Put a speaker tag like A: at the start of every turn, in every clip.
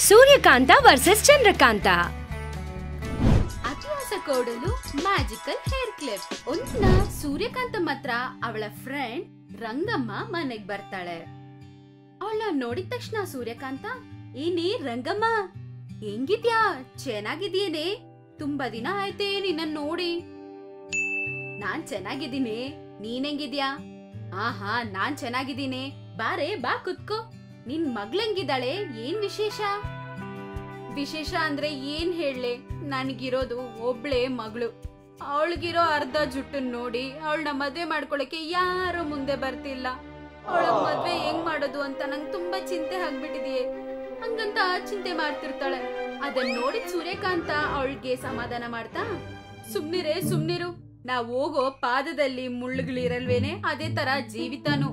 A: Suryakanta versus Chandrakanta.
B: ಅತಿಹಾಸ ಕೋಡಲು magical hair clip. ಒಂದಿನ ಸೂರ್ಯಕಾಂತ ಮಾತ್ರ ಅವಳ ಫ್ರೆಂಡ್ ರಂಗಮ್ಮ ಮನೆಗ್ ಬರ್ತಾಳೆ. ಅವಳ ನೋಡಿದ ತಕ್ಷಣ ಸೂರ್ಯಕಾಂತ, ಏನೇ ರಂಗಮ್ಮ, ಹೆಂಗಿದ್ಯಾ? ಚೆನ್ನಾಗಿದ್ಯೇನೆ? ತುಂಬಾ ದಿನ ಆಯ್ತೆ ನಿನ್ನ ನೋಡಿ. ನಾನ್ ಚೆನ್ನಾಗಿದ್ದೀನಿ, ನೀನ್ ಹೆಂಗಿದ್ಯಾ? ಆಹಾ, ನಾನ್ ಚೆನ್ನಾಗಿದ್ದೀನಿ. ಬಾರೆ ಬಾ ಕುತ್ಕೋ. ನಿನ್ ಮಗ್ಳಂಗಿದ್ದಾಳೆ, ಏನ್ ವಿಶೇಷ? ವಿಶೇಷ ಅಂದ್ರೆ ಏನ್ ಹೇಳಲೆ, ನನಗಿರೋದು ಒಬ್ಳೆ ಮಗಳು. ಅವಳಿಗಿರೋ ಅರ್ಧ ಜುಟ್ಟನ್ ನೋಡಿ ಅವಳನ್ನ ಮದ್ವೆ ಮಾಡ್ಕೊಳಕ್ಕೆ ಯಾರು ಮುಂದೆ ಬರ್ತಿಲ್ಲ. ಅವಳ ಮದ್ವೆ ಹೆಂಗ್ ಮಾಡೋದು ಅಂತ ನಂಗೆ ತುಂಬಾ ಚಿಂತೆ ಆಗ್ಬಿಟ್ಟಿದೆಯೇ. ಹಂಗಂತ ಚಿಂತೆ ಮಾಡ್ತಿರ್ತಾಳೆ. ಅದನ್ನ ನೋಡಿದ್ ಸೂರ್ಯಕಾಂತ ಅವಳಿಗೆ ಸಮಾಧಾನ ಮಾಡ್ತಾ, ಸುಮ್ನಿರು, ನಾವ್ ಹೋಗೋ ಪಾದದಲ್ಲಿ ಮುಳ್ಳುಗಳಿರಲ್ವೇನೆ, ಅದೇ ತರ ಜೀವಿತಾನು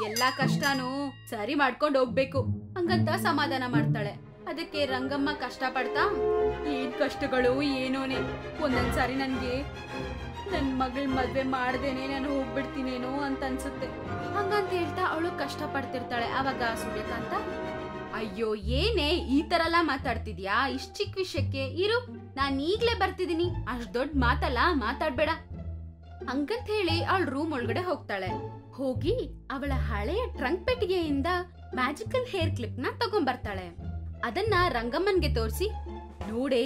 B: ಎಲ್ಲಾ ಕಷ್ಟನೂ ಸರಿ ಮಾಡ್ಕೊಂಡ್ ಹೋಗ್ಬೇಕು ಹಂಗಂತ ಸಮಾಧಾನ ಮಾಡ್ತಾಳೆ. ಅದಕ್ಕೆ ರಂಗಮ್ಮ ಕಷ್ಟ ಪಡ್ತಾ, ಏನ್ ಕಷ್ಟಗಳು ಏನೋನೆ, ಒಂದೊಂದ್ಸಾರಿ ನನ್ಗೆ ನನ್ ಮಗಳ ಮದ್ವೆ ಮಾಡ್ದೇನೆ ನಾನು ಹೋಗ್ಬಿಡ್ತೀನೇನೋ ಅಂತ ಅನ್ಸುತ್ತೆ ಹಂಗಂತ ಹೇಳ್ತಾ ಅವಳು ಕಷ್ಟ ಪಡ್ತಿರ್ತಾಳೆ. ಅವಾಗ ಸೂರ್ಯಕಾಂತ, ಅಯ್ಯೋ ಏನೇ ಈ ತರ ಎಲ್ಲಾ ಮಾತಾಡ್ತಿದ್ಯಾ? ಇಷ್ಟ್ ಚಿಕ್ಕ ವಿಷಯಕ್ಕೆ ಇರು, ನಾನ್ ಈಗ್ಲೇ ಬರ್ತಿದೀನಿ, ಅಷ್ಟ್ ದೊಡ್ಡ ಮಾತಲ್ಲ, ಮಾತಾಡ್ಬೇಡ ಹಂಗಂತ ಹೇಳಿ ಅವಳ ರೂಮ್ ಒಳಗಡೆ ಹೋಗ್ತಾಳೆ. ಹೋಗಿ ಅವಳ ಹಳೆಯ ಟ್ರಂಕ್ ಪೆಟ್ಟಿಗೆಯಿಂದ ಮ್ಯಾಜಿಕಲ್ ಹೇರ್ ಕ್ಲಿಪ್ ನ ತಗೊಂಡ್ಬರ್ತಾಳೆ. ಅದನ್ನ ರಂಗಮ್ಮನ್ಗೆ ತೋರಿಸಿ, ನೋಡೆ,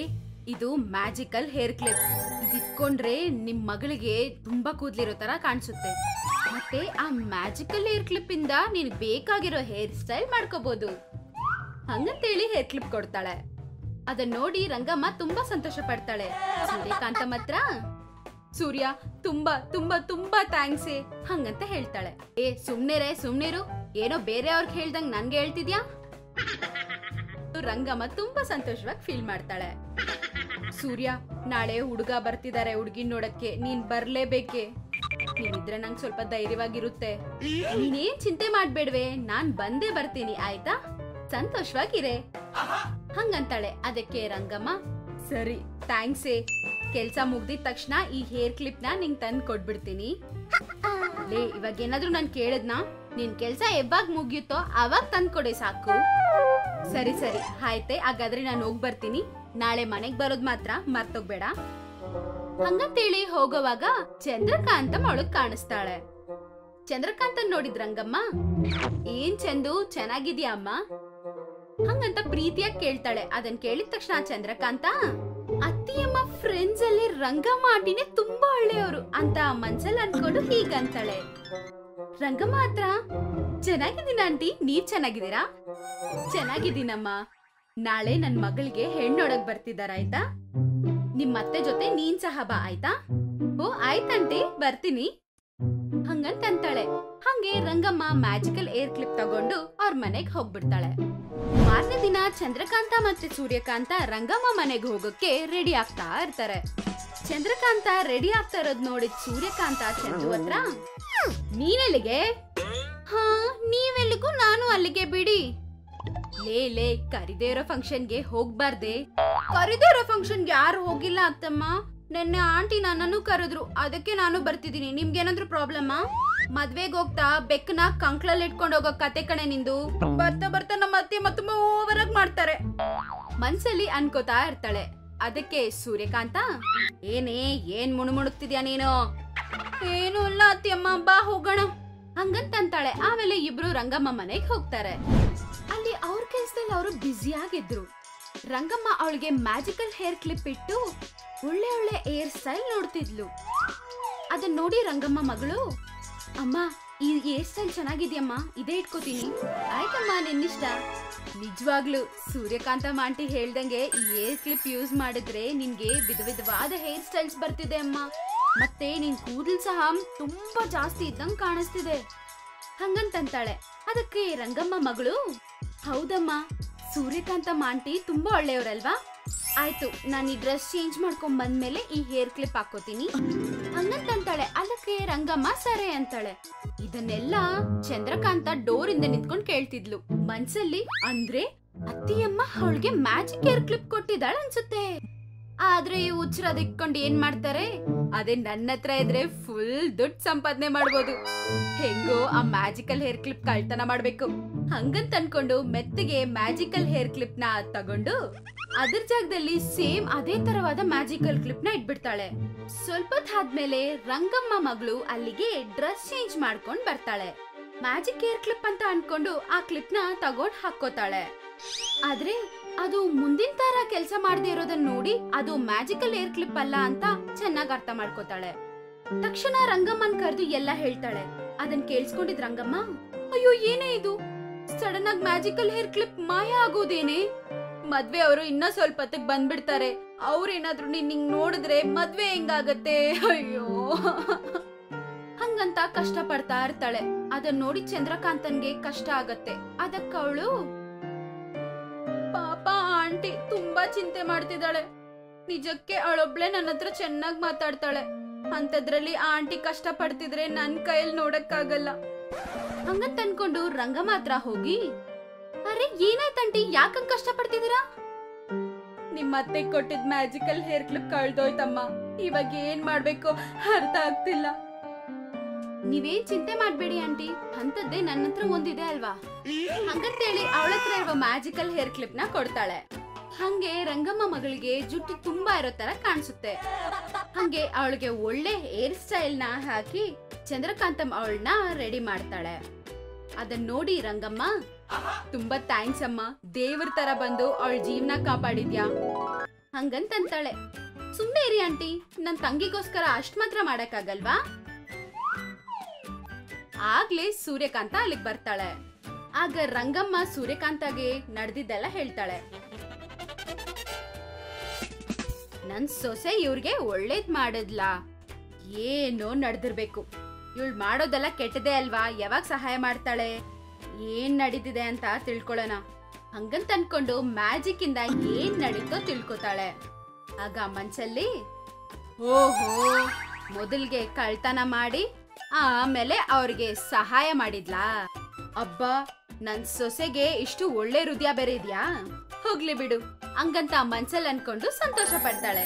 B: ಇದು ಮ್ಯಾಜಿಕಲ್ ಹೇರ್ ಕ್ಲಿಪ್. ಇದಿಟ್ಕೊಂಡ್ರೆ ನಿಮ್ ಮಗಳಿಗೆ ತುಂಬಾ ಕೂದ್ಲಿರೋ ತರ ಕಾಣಿಸುತ್ತೆ. ಮತ್ತೆ ಆ ಮ್ಯಾಜಿಕಲ್ ಹೇರ್ ಕ್ಲಿಪ್ ಇಂದ ನೀನ್ ಬೇಕಾಗಿರೋ ಹೇರ್ ಸ್ಟೈಲ್ ಮಾಡ್ಕೋಬಹುದು ಹಂಗಂತೇಳಿ ಹೇರ್ ಕ್ಲಿಪ್ ಕೊಡ್ತಾಳೆ. ಅದನ್ನ ನೋಡಿ ರಂಗಮ್ಮ ತುಂಬಾ ಸಂತೋಷ ಪಡ್ತಾಳೆ. ಸೂರ್ಯಕಾಂತ ಮಾತ್ರ, ಸೂರ್ಯ ತುಂಬಾ ತುಂಬಾ ತುಂಬಾ ಥ್ಯಾಂಕ್ಸ್ ಹಂಗಂತ ಹೇಳ್ತಾಳೆ. ಏ ಸುಮ್ನಿರು, ಏನೋ ಬೇರೆಯವ್ರಿಗೆ ಹೇಳ್ದಂಗ್ ನನ್ಗೆ ಹೇಳ್ತಿದ್ಯಾ? ರಂಗಮ್ಮ ತುಂಬಾ ಸಂತೋಷವಾಗಿ ಫೀಲ್ ಮಾಡ್ತಾಳೆ. ಸೂರ್ಯ, ನಾಳೆ ಹುಡುಗ ಬರ್ತಿದಾರೆ ಹುಡುಗಿನ್ ನೋಡಕ್ಕೆ, ನೀನ್ ಬರ್ಲೇಬೇಕೆ? ನೀನಿದ್ರೆ ನಂಗೆ ಸ್ವಲ್ಪ ಧೈರ್ಯವಾಗಿರುತ್ತೆ. ನೀನೇನ್ ಚಿಂತೆ ಮಾಡ್ಬೇಡ್ವೆ, ನಾನ್ ಬಂದೇ ಬರ್ತೀನಿ, ಆಯ್ತಾ? ಸಂತೋಷವಾಗಿರೇ ಹಂಗಂತಾಳೆ. ಅದಕ್ಕೆ ರಂಗಮ್ಮ, ಸರಿ ಥ್ಯಾಂಕ್ಸೇ, ಕೆಲ್ಸ ಮುಗ್ದಿದ ತಕ್ಷಣ ಈ ಹೇರ್ ಕ್ಲಿಪ್ ನ ನಿಂಗ್ ತಂದ್ ಕೊಟ್ಬಿಡ್ತೀನಿ. ಲೇ, ಇವಾಗ ಏನಾದ್ರು ನಾನ್ ಕೇಳದ್ನಾ? ನಿನ್ ಕೆಲ್ಸ ಯಾವಾಗ ಮುಗಿಯುತ್ತೋ ಅವಾಗ ತಂದ್ ಕೊಡೆ ಸಾಕು. ಸರಿ ಆಯ್ತೆ, ಹಾಗಾದ್ರೆ ನಾನು ಹೋಗ್ ಬರ್ತೀನಿ. ನಾಳೆ ಮನೆಗ್ ಬರೋದ್ ಮಾತ್ರ ಮರ್ತೋಗ್ಬೇಡ ಹಂಗಂತೇಳಿ ಹೋಗೋವಾಗ ಚಂದ್ರಕಾಂತ ಅವಳಗ್ ಕಾಣಿಸ್ತಾಳೆ. ಚಂದ್ರಕಾಂತ ನೋಡಿದ್ ರಂಗಮ್ಮ, ಏನ್ ಚಂದು, ಚೆನ್ನಾಗಿದ್ಯಾ ಅಮ್ಮ ಹಂಗಂತ ಪ್ರೀತಿಯಾಗಿ ಕೇಳ್ತಾಳೆ. ಅದನ್ ಕೇಳಿದ ತಕ್ಷಣ ಚಂದ್ರಕಾಂತ, ಅತ್ತಿಯಮ್ಮ ಫ್ರೆಂಡ್ಸ್ ಅಲ್ಲಿ ರಂಗಮ್ಮ ಆಂಟಿನೇ ತುಂಬಾ ಒಳ್ಳೆಯವರು ಅಂತ ಮನ್ಸಲ್ಲಿ ಅನ್ಕೊಂಡು ಹೀಗಂತಾಳೆ. ರಂಗಮ್ಮ ಹತ್ರ, ಚೆನ್ನಾಗಿದ್ದೀನ ಆಂಟಿ, ನೀವ್ ಚೆನ್ನಾಗಿದ್ದೀರಾ? ಚೆನ್ನಾಗಿದ್ದೀನಮ್ಮ. ನಾಳೆ ನನ್ ಮಗಳಿಗೆ ಹೆಣ್ಣೊಡಗ್ ಬರ್ತಿದಾರಾಯ್ತಾ? ನಿಮ್ ಅತ್ತೆ ಜೊತೆ ನೀನ್ ಸಹ ಬಾ, ಆಯ್ತಾ? ಓ ಆಯ್ತಂಟಿ, ಬರ್ತೀನಿ ಹಂಗಂತಾಳೆ. ಹಂಗೆ ರಂಗಮ್ಮ ಮ್ಯಾಜಿಕಲ್ ಏರ್ ಕ್ಲಿಪ್ ತಗೊಂಡು ಅವ್ರ ಮನೆಗ್ ಹೋಗ್ಬಿಡ್ತಾಳೆ. ಮಾರನೇ ದಿನ ಚಂದ್ರಕಾಂತ ಮತ್ತೆ ಸೂರ್ಯಕಾಂತ ರಂಗಮ್ಮ ಮನೆಗ್ ಹೋಗೋಕೆ ರೆಡಿ ಆಗ್ತಾ ಇರ್ತಾರೆ. ಚಂದ್ರಕಾಂತ ರೆಡಿ ಆಗ್ತಾ ಇರೋದ್ ನೋಡಿದ್ ಸೂರ್ಯಕಾಂತ ಚಂದು ಹತ್ರ, ನೀನೆಲ್ಲಿಗೆ? ಹಾ, ನೀವೆಲ್ಲಿಗೂ, ನಾನು ಅಲ್ಲಿಗೆ ಬಿಡಿ. ಲೇ ಕರಿದೇ ಇರೋ ಫಂಕ್ಷನ್ಗೆ ಹೋಗ್ಬಾರ್ದೆ? ಕರಿದೇ ಇರೋ ಫಂಕ್ಷನ್ಗೆ ಯಾರು ಹೋಗಿಲ್ಲ ಅತ್ತಮ್ಮ. ನೆನ್ನೆ ಆಂಟಿ ನನ್ನನ್ನು ಕರೆದ್ರು, ಅದಕ್ಕೆ ನಾನು ಬರ್ತಿದ್ದೀನಿ. ನಿಮ್ಗೇನಾದ್ರು ಪ್ರಾಬ್ಲಮ್ಮಾ? ಮದ್ವೆಗ್ ಹೋಗ್ತಾ ಬೆಕ್ಕನ ಕಂಕ್ಳಲ್ಲಿ ಇಟ್ಕೊಂಡು ಹೋಗೋ ಕತೆ ಕಣೆ ನಿಂದು. ಬರ್ತಾ ನಮ್ಮ ಅತ್ತೆ ತುಂಬಾ ಓವರ್ ಆಗಿ ಮಾಡ್ತಾರೆ ಮನ್ಸಲ್ಲಿ ಅನ್ಕೋತಾ ಇರ್ತಾಳೆ. ಅದಕ್ಕೆ ಸೂರ್ಯಕಾಂತ, ಏನ್ ಮುಣುಮುಣುಕ್ತಿದ್ಯಾ ನೀನು? ಏನು ಇಲ್ಲ ಅತ್ತಿಯಮ್ಮ, ಬಾ ಹೋಗೋಣ ಹಂಗಂತಾಳೆ. ಆಮೇಲೆ ಇಬ್ರು ರಂಗಮ್ಮ ಮನೆಗ್ ಹೋಗ್ತಾರೆ. ಅಲ್ಲಿ ಅವ್ರ ಕೆಲ್ಸದಲ್ಲಿ ಅವರು ಬ್ಯುಸಿ ಆಗಿದ್ರು. ರಂಗಮ್ಮ ಅವಳಿಗೆ ಮ್ಯಾಜಿಕಲ್ ಹೇರ್ ಕ್ಲಿಪ್ ಇಟ್ಟು ಒಳ್ಳೆ ಏರ್ ಸ್ಟೈಲ್ ನೋಡ್ತಿದ್ಲು. ಅದನ್ನ ನೋಡಿ ರಂಗಮ್ಮ ಮಗಳು, ಅಮ್ಮ ಈ ಹೇರ್ ಸ್ಟೈಲ್ ಚೆನ್ನಾಗಿದ್ಯಮ್ಮ, ಇದೇ ಇಟ್ಕೋತೀನಿ. ಆಯ್ತಮ್ಮ, ನಿನ್ನಿಷ್ಟ. ನಿಜವಾಗ್ಲು ಸೂರ್ಯಕಾಂತ ಆಂಟಿ ಹೇಳ್ದಂಗೆ ಈ ಹೇರ್ ಕ್ಲಿಪ್ ಯೂಸ್ ಮಾಡಿದ್ರೆ ನಿನ್ಗೆ ವಿಧವಾದ ಹೇರ್ ಸ್ಟೈಲ್ಸ್ ಬರ್ತಿದೆ ಅಮ್ಮ. ಮತ್ತೆ ನಿನ್ ಕೂದಲು ಸಹ ತುಂಬಾ ಜಾಸ್ತಿ ಇದ್ದಂಗ್ ಕಾಣಿಸ್ತಿದೆ ಹಂಗಂತಾಳೆ. ಅದಕ್ಕೆ ರಂಗಮ್ಮ ಮಗಳು, ಹೌದಮ್ಮ, ಸೂರ್ಯಕಾಂತ ಆಂಟಿ ತುಂಬಾ ಒಳ್ಳೆಯವ್ರಲ್ವಾ? ಆಯ್ತು, ನಾನು ಈ ಡ್ರೆಸ್ ಚೇಂಜ್ ಮಾಡ್ಕೊಂಡ್ ಬಂದ್ಮೇಲೆ ಈ ಹೇರ್ ಕ್ಲಿಪ್ ಹಾಕೋತೀನಿ ಹಂಗಂತಾಳೆ. ಅದಕ್ಕೆ ರಂಗಮ್ಮ ಸರಿ ಅಂತಾಳೆ. ಇದನ್ನೆಲ್ಲ ಚಂದ್ರಕಾಂತ ಡೋರ್ ಇಂದ ನಿಂತ್ಕೊಂಡ್ ಕೇಳ್ತಿದ್ಲು ಮನ್ಸಲ್ಲಿ. ಅಂದ್ರೆ ಅತ್ತಿಯಮ್ಮ ಅವಳಿಗೆ ಮ್ಯಾಜಿಕ್ ಹೇರ್ ಕ್ಲಿಪ್ ಕೊಟ್ಟಿದ್ದಾಳ ಅನ್ಸುತ್ತೆ. ಆದ್ರೆ ಈ ಹುಚ್ಚರ ಇಟ್ಕೊಂಡು ಏನ್ ಮಾಡ್ತಾರೆ, ಅದೇ ನನ್ನ ಹತ್ರ ಇದ್ರೆ ಫುಲ್ ದುಡ್ಡು ಸಂಪಾದನೆ ಮಾಡ್ಬೋದು. ಹೆಂಗೋ ಆ ಮ್ಯಾಜಿಕಲ್ ಹೇರ್ ಕ್ಲಿಪ್ ಕಳ್ತನ ಮಾಡ್ಬೇಕು. ಹಂಗಂತ ಅನ್ಕೊಂಡು ಮೆತ್ತಗೆ ಮ್ಯಾಜಿಕಲ್ ಹೇರ್ ಕ್ಲಿಪ್ ನ ತಗೊಂಡು ಅದ್ರ ಜಾಗದಲ್ಲಿ ಸೇಮ್ ಅದೇ ತರವಾದ ಮ್ಯಾಜಿಕಲ್ ಕ್ಲಿಪ್ ನ ಇಟ್ಬಿಡ್ತಾಳೆ. ಸ್ವಲ್ಪ ಆದ್ಮೇಲೆ ರಂಗಮ್ಮ ಮಗಳು ಅಲ್ಲಿಗೆ ಡ್ರೆಸ್ ಚೇಂಜ್ ಮಾಡ್ಕೊಂಡ್ ಬರ್ತಾಳೆ. ಮ್ಯಾಜಿಕ್ ಹೇರ್ ಕ್ಲಿಪ್ ಅಂತ ಅನ್ಕೊಂಡು ಆ ಕ್ಲಿಪ್ ನ ತಗೊಂಡ್ ಹಾಕೋತಾಳೆ. ಆದ್ರೆ ಅದು ಮುಂದಿನ ತರ ಕೆಲಸ ಮಾಡದೆ ಇರೋದನ್ನ ನೋಡಿ ಅದು ಮ್ಯಾಜಿಕಲ್ ಏರ್ ಕ್ಲಿಪ್ ಅಲ್ಲ ಅಂತ ಚೆನ್ನಾಗಿ ಅರ್ಥ ಮಾಡ್ಕೋತಾಳೆ. ತಕ್ಷಣ ರಂಗಮ್ಮನ್ ಕರೆದು ಎಲ್ಲ ಹೇಳ್ತಾಳೆ. ಅದನ್ ಕೇಳಿಸ್ಕೊಂಡಿದ್ ರಂಗಮ್ಮ, ಅಯ್ಯೋ ಏನೇ ಇದು, ಸಡನ್ ಆಗಿ ಮ್ಯಾಜಿಕಲ್ ಹೇರ್ ಕ್ಲಿಪ್ ಮಾಯ ಆಗೋದೇನೆ? ಮದ್ವೆ ಅವರು ಇನ್ನ ಸ್ವಲ್ಪ ಹೊತ್ತಿಗೆ ಬಂದ್ಬಿಡ್ತಾರೆ. ಅವ್ರೇನಾದ್ರು ನಿಂಗ್ ನೋಡಿದ್ರೆ ಮದ್ವೆ ಹೆಂಗಾಗತ್ತೆ? ಅಯ್ಯೋ ಹಂಗಂತ ಕಷ್ಟ ಪಡ್ತಾ ಇರ್ತಾಳೆ. ಅದನ್ನ ನೋಡಿ ಚಂದ್ರಕಾಂತನ್ಗೆ ಕಷ್ಟ ಆಗತ್ತೆ. ಅದಕ್ಕ ಅವಳು, ಪಾಪ ಆಂಟಿ ತುಂಬಾ ಚಿಂತೆ ಮಾಡ್ತಿದ್ದಾಳೆ. ನಿಜಕ್ಕೆ ಅವಳೊಬ್ಳೆ ನನ್ನ ಹತ್ರ ಚೆನ್ನಾಗಿ ಮಾತಾಡ್ತಾಳೆ. ಅಂತದ್ರಲ್ಲಿ ಆಂಟಿ ಕಷ್ಟ ಪಡ್ತಿದ್ರೆ ನನ್ ಕೈಯಲ್ಲಿ ನೋಡಕ್ಕಾಗಲ್ಲ. ಹಂಗಂತ ಅನ್ಕೊಂಡು ರಂಗಮ್ಮ ಹತ್ರ ಹೋಗಿ, ಅರೆ ಏನಾಯ್ತಂಟಿ, ಯಾಕಂಗ್ ಕಷ್ಟ ಪಡ್ತಿದ್ದೀರಾ? ನಿಮ್ಮ ಅತ್ತೆ ಕೊಟ್ಟಿದ್ ಮ್ಯಾಜಿಕಲ್ ಹೇರ್ ಕ್ಲಿಪ್ ಕಳ್ದೋಯ್ತಮ್ಮ. ಇವಾಗ ಏನ್ ಮಾಡ್ಬೇಕು ಅರ್ಥ ಆಗ್ತಿಲ್ಲ. ನೀವೇನ್ ಚಿಂತೆ ಮಾಡ್ಬೇಡಿ ಆಂಟಿ, ಅಂತದ್ದೇ ನನ್ನ ಹತ್ರ ಒಂದಿದೆ ಅಲ್ವಾ. ಹಂಗಂತೇಳಿ ಅವಳ ಹತ್ರ ಇರುವ ಮ್ಯಾಜಿಕಲ್ ಹೇರ್ ಕ್ಲಿಪ್ ನ ಕೊಡ್ತಾಳೆ. ಹಂಗೆ ರಂಗಮ್ಮ ಮಗಳಿಗೆ ಜುಟ್ಟು ತುಂಬಾ ಇರೋ ತರ ಕಾಣಿಸುತ್ತೆ. ಹಂಗೆ ಅವಳಿಗೆ ಒಳ್ಳೆ ಹೇರ್ ಸ್ಟೈಲ್ ನ ಹಾಕಿ ಚಂದ್ರಕಾಂತಮ್ ಅವಳನ್ನ ರೆಡಿ ಮಾಡ್ತಾಳೆ. ಅದನ್ನ ನೋಡಿ ರಂಗಮ್ಮ, ತುಂಬಾ ಥ್ಯಾಂಕ್ಸ್ ಅಮ್ಮ, ದೇವ್ರ ತರ ಬಂದು ಅವಳ ಜೀವನ ಕಾಪಾಡಿದ್ಯಾ ಹಂಗಂತಾಳೆ. ಸುಮ್ನೆ ಇರಿ ಆಂಟಿ, ನನ್ ತಂಗಿಗೋಸ್ಕರ ಅಷ್ಟ್ ಮಾತ್ರ ಮಾಡಕ್ಕಾಗಲ್ವಾ? ಆಗ್ಲೇ ಸೂರ್ಯಕಾಂತ ಅಲ್ಲಿಗೆ ಬರ್ತಾಳೆ. ಆಗ ರಂಗಮ್ಮ ಸೂರ್ಯಕಾಂತಗೆ ನಡೆದಿದ್ದೆಲ್ಲ ಹೇಳ್ತಾಳೆ. ನನ್ ಸೊಸೆ ಇವ್ರಿಗೆ ಒಳ್ಳೇದ್ ಮಾಡಿದ್ಲಾ, ಏನೋ ನಡೆದಿರ್ಬೇಕು. ಇವಳು ಮಾಡೋದೆಲ್ಲ ಕೆಟ್ಟದೇ ಅಲ್ವಾ, ಯಾವಾಗ ಸಹಾಯ ಮಾಡ್ತಾಳೆ, ಏನ್ ನಡೀತಿದೆ ಅಂತ ತಿಳ್ಕೊಳ್ಳೋಣ ಹಂಗಂತ ಅನ್ಕೊಂಡು ಮ್ಯಾಜಿಕ್ ಇಂದ ಏನ್ ನಡೀತೋ ತಿಳ್ಕೊತಾಳೆ. ಆಗ ಮನ್ಸಲ್ಲಿ, ಓಹೋ ಮೊದಲ್ಗೆ ಕಳ್ತನ ಮಾಡಿ ಆಮೇಲೆ ಅವ್ರಿಗೆ ಸಹಾಯ ಮಾಡಿದ್ಲಾ, ಅಬ್ಬಾ ನನ್ ಸೊಸೆಗೆ ಇಷ್ಟು ಒಳ್ಳೆ ಹೃದಯ ಬೇರೆ ಇದ್ಯಾ, ಹೋಗ್ಲಿ ಬಿಡು ಹಂಗಂತ ಮನ್ಸಲ್ಲಿ ಅನ್ಕೊಂಡು ಸಂತೋಷ ಪಡ್ತಾಳೆ.